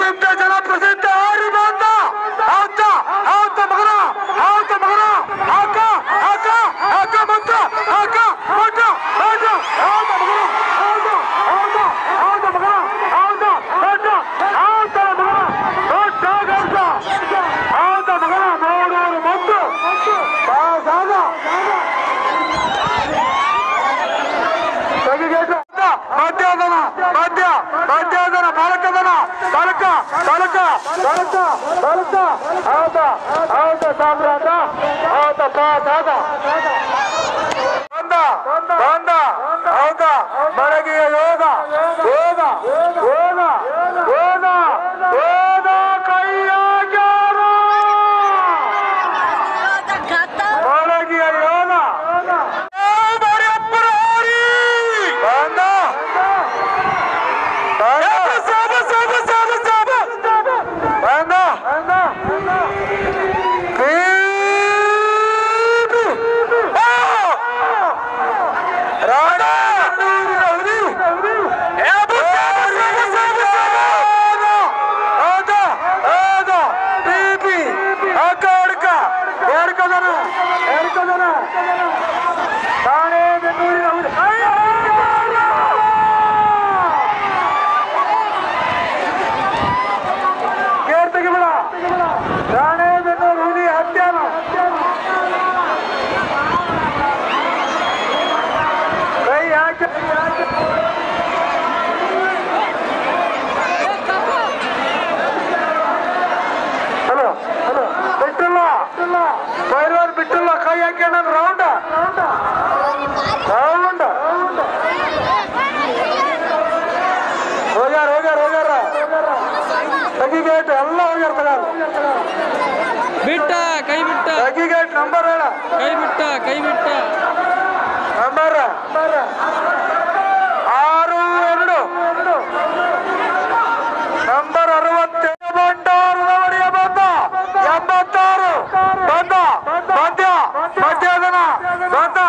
ಪ್ರಸಿದ್ಧ ಜನಪ್ರಸಿದ್ಧ ಆರಿ ಬಂದ ಆತ ಆತ ಮಗನ ಆತ ಮಗನ ಆಕ ಆಕ ಆಕ ಮಂತ್ರ ಆಕ ಮಂತ್ರ ಆತ ಆತ ಮಗನ ಆತ ಆತ ಆತ ಮಗನ ಆತ ಆತ ಆತ ಮಗನ ದೊಡ್ಡ ಗಂಡ ಆತ ಮಗನ ನೋಡೋರು ಮಂತ್ರ ಸಾಗ ಮಧ್ಯಾಹ್ನ ಮಧ್ಯಾಹ್ನ ಬಾಲಕದನ ಬಾಲಕ ಬಾಲಕ ಬಾಲಕ ಬಾಲಕ ಹೌದ ಹೌದ ಸಾಮ್ರಾಟ ಹೌದ ಪಾದ ಬಂದ ಬಂದ ಹೌದ ಮಳಗಿಯ ಯೋಗ ಯೋಗ ಯೋಗ ಯೋಗ ಯೋಗ ಕೈಯಾಗ್ಯಾರ ಮಳಗಿಯ ಯೋಗ ಬಿಟ್ಟಿಲ್ಲ ಕೈ ಹಾಕಿ ನಾನು ರೌಂಡ್ ರೌಂಡ್ ಹೋಗ್ಯಾರ ಹೋಗ್ಯಾರ ಹೋಗ್ಯಾರ ತಗಿಗೇಟ್ ಎಲ್ಲ ಹೋಗ್ಯಾರ ತಗಾರ ಬಿಟ್ಟ ಕೈ ಬಿಟ್ಟ ತಗಿಗೇಟ್ ನಂಬರ್ ಹೇಳ ಕೈ ಬಿಟ್ಟ ಕೈ ಬಿಟ್ಟ ನಂಬರ್ 6-2 ನಂಬರ್ 67 ಬಂಡಾರದವಡಿಯ ಬಂದ 86 ಬಂದ ಮಧ್ಯ ಮಧ್ಯಾಹ್ನ ಬಂದ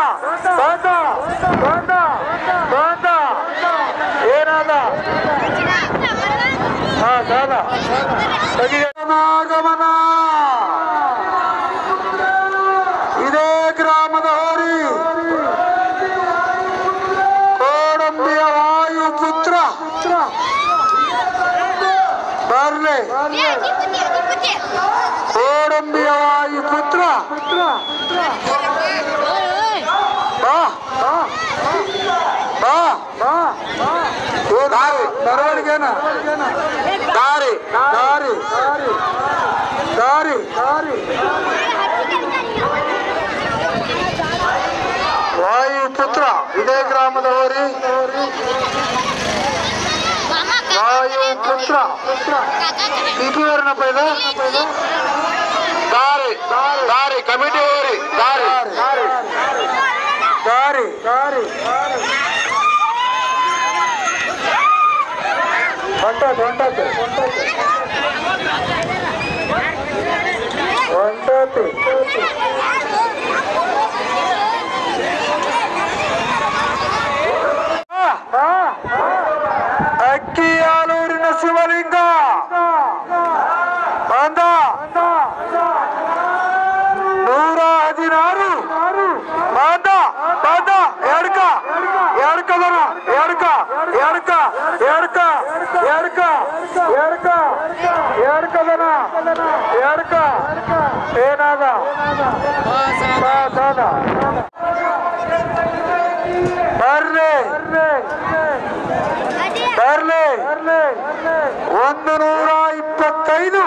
ಬಂದ ಬಂದ ಬಂದ ಏನಾದ ಹಾ ಸಾದ ಆಗಮನ ಇದೇ ಗ್ರಾಮದ ಹೋರಿ ಕೋಡಂಬಿಯ ವಾಯುಪುತ್ರ ಬರ್ಲೆ ಕೋಡಂಬಿಯ ವಾಯುಪುತ್ರ ಮೆರವಣಿಗೆನ ದಾರಿ ದಾರಿ ದಾರಿ ವಾಯುಪುತ್ರ ಇದೇ ಗ್ರಾಮದ ಹೋರಿ ವಾಯುಪುತ್ರ ಪಿಪಿಯವರನಪ್ಪ ಇದು ದಾರಿ ದಾರಿ ಕಮಿಟಿ ಹೋರಿ ದಾರಿ ದಾರಿ ದಾರಿ ಹೊಂಟೋದು ಹೊಂಟೋದು ಹೊಂಟೋದು ಅಕ್ಕಿಯಾಲೂರಿನ ಶಿವಲಿಂಗ ಬಂದ 116 ಬಂದ ಬಂದ ಎಡ್ಕ ಎಡ್ಕದನ ಎಡ್ಕ ಎಡ್ಕ ಎಡ್ಕ ಎಡ್ಕ ಎಡ್ಕ ಎಡ್ಕದನ ಎಡ್ಕ ಏನಾದ ಸಾದ ಬರ್ಲಿ ಬರ್ಲಿ 125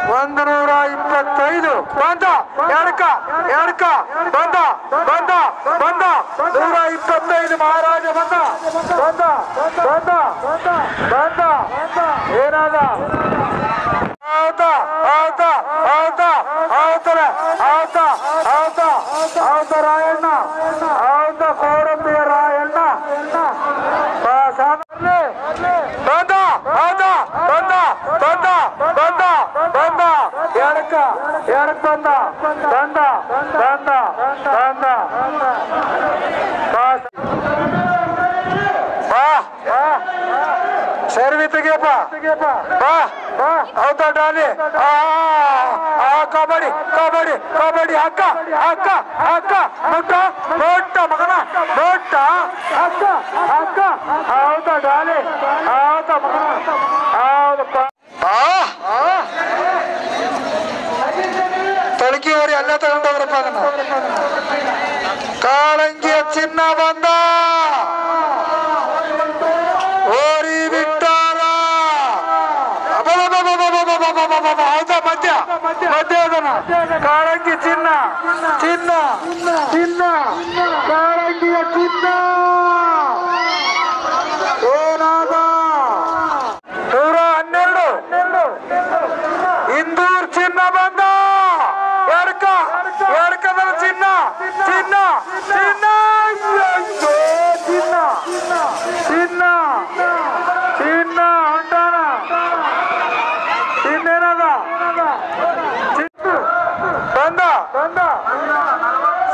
125 ಬಂದ ಎಡ್ಕ ಎಡ್ಕ ಬಂದ ಬಂದ ಬಂದ 125 ಮಹಾರಾಜ ಬಂದ ಬಂದ ಬಂದ ಬಂದ ಏನಾದ ಆತ ಆತ ಆತ ಆತರ ಆತ ಆತ ಆತ ರಾಯಣ್ಣ ಆತ ಕೋಡಂಬಿಯ ರಾಯಣ್ಣ ಬಂದ ಆತ ಬಂದ ಬಂದ ಬಂದ ಬಂದ ಎಡಕ ಎಡಕ್ ಬಂದ ಬಂದ ಬಂದ ಬಂದ ಬಾ ಹೌದಾ ಡಾಲಿ ಕಬಡ್ಡಿ ಕಬಡ್ಡಿ ಕಬಡ್ಡಿ ಅಕ್ಕ ಅಕ್ಕ ಅಕ್ಕ ಮುಟ್ಟ ಮುಟ್ಟ ಮಗನ ಮುಟ್ಟ ಅಕ್ಕ ಅಕ್ಕ ಹೌದಾ ಡಾಲಿ ಹೌದಾ ಮಗನ ಹೌದಪ್ಪ ತಳಕಿಯವರು ಎಲ್ಲ ತಗೊಂಡವ್ರಪ್ಪ ಅದನ್ನ ಕಾಳಂಗಿಯ ಚಿನ್ನ ಬಂದ ಓರಿ ಬಿಟ್ಟಾರ ಹೌದಾ ಮಧ್ಯ ಮಧ್ಯ ಅದನ್ನ ಕಾಳಂಗಿ ಚಿನ್ನ ಚಿನ್ನ ಚಿನ್ನ ಕಾಳಂಗಿಯ ಚಿನ್ನ ಏನಾದ 112 ಇಂದೂರ್ ಚಿನ್ನ ಬಂದ ಎಡಕದ ಚಿನ್ನ ಚಿನ್ನ ಚಿನ್ನ ಚಿನ್ನ ಚಿನ್ನ ಚಿನ್ನ ಹೊಂಟಾನ ಚಿನ್ನೇನದ ಬಂದ ಬಂದ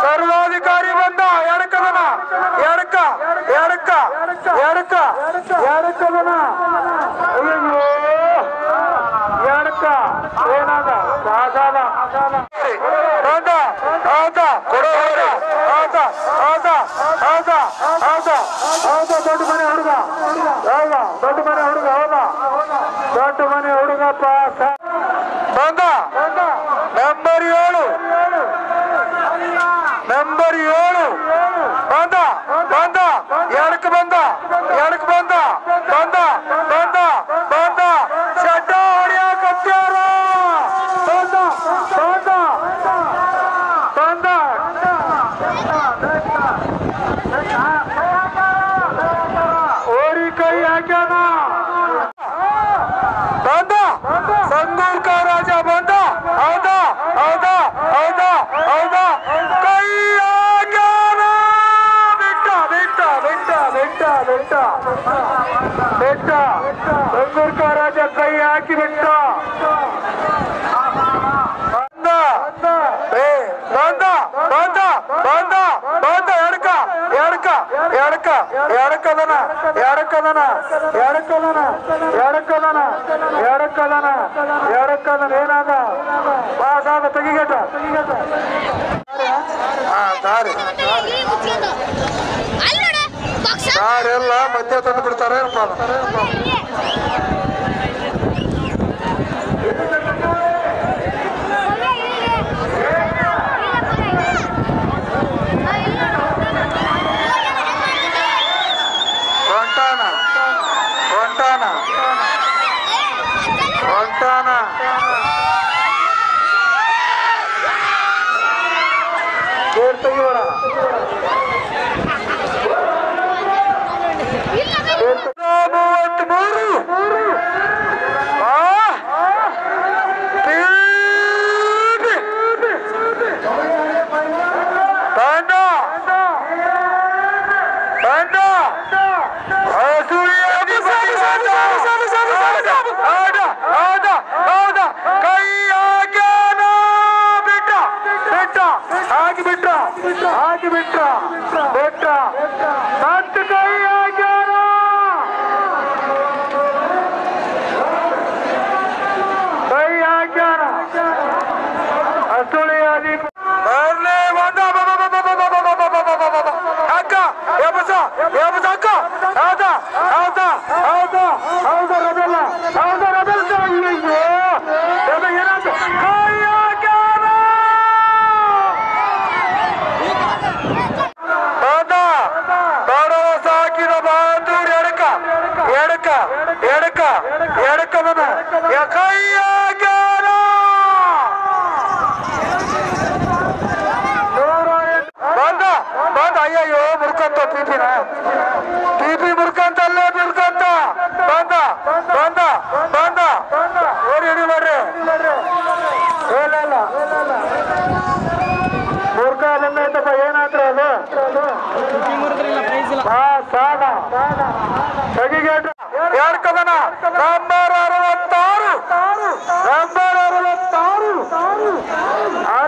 ಸರ್ವಾಧಿಕಾರಿ ಬಂದ ಎಡಕದನ ಎಡಕ ಎಡಕ ಎಡಕ ಎಡಕದನ ಎಡಕ ಏನಾದ ಸಾಧಾದ ಬಂದ ಹೌದಾ ಕೊಡೋ ಹೌದಾ ಹೌದಾ ಹೌದಾ ಹೌದಾ ಹೌದಾ ದೊಡ್ಡ ಮನೆ ಹುಡುಗ ಹೌದಾ ದೊಡ್ಡ ಮನೆ ಹುಡುಗ ಹೌದಾ ದೊಡ್ಡ ಮನೆ ಹುಡುಗಪ್ಪ ಬಂದ ನಂಬರ್ 7 ನಂಬರ್ 7 ಬಂದ ಬಂದ ಎಡಕ್ಕೆ ಬಂದ ಎಡಕ್ಕೆ ಬಂದ ಬಂದ ಬಂದ ಬಂದ ಶೆಡ್ಡ ಹೊಡಿಯಾಕತ್ಯಾರ ಬಂದ ಬಂದ ಬಂದ ಓರಿ ಕೈ ಹಾಕ್ಯಾನ ಬಂದ ಸಂಗೂರ್ಕ ರಾಜ ಬಂದ ಹೌದಾ ಹೌದಾ ಹೌದಾ ಹೌದಾ ಕೈ ಹಾಕ್ಯಾನ ಬಿಟ್ಟ ಬಿಟ್ಟ ಬಿಟ್ಟ ಬಿಟ್ಟ ಬಿಟ್ಟ ಬಿಟ್ಟ ಸಂಗೂರ್ಕ ರಾಜ ಕೈ ಹಾಕಿ ಬಿಟ್ಟ ಬಂದ ಬಂದ ಬಂದ ಬಂದ ಎಡಕ ಎಡಕ ಎಡಕ ಎಡಕದನ ಎಡಕದನ ಎಡಕದನ ಎಡಕದನ ಎಡಕದನ ಎಡಕದನ ಏನಾದ ಪಾಸಾದ ತೆಗಿಗೇಟ ದಾರಿ ದಾರೆಲ್ಲ ಮಧ್ಯ ತಂದು ಬಿಡ್ತಾರೆ ತೆಗಿಯೋಣ 66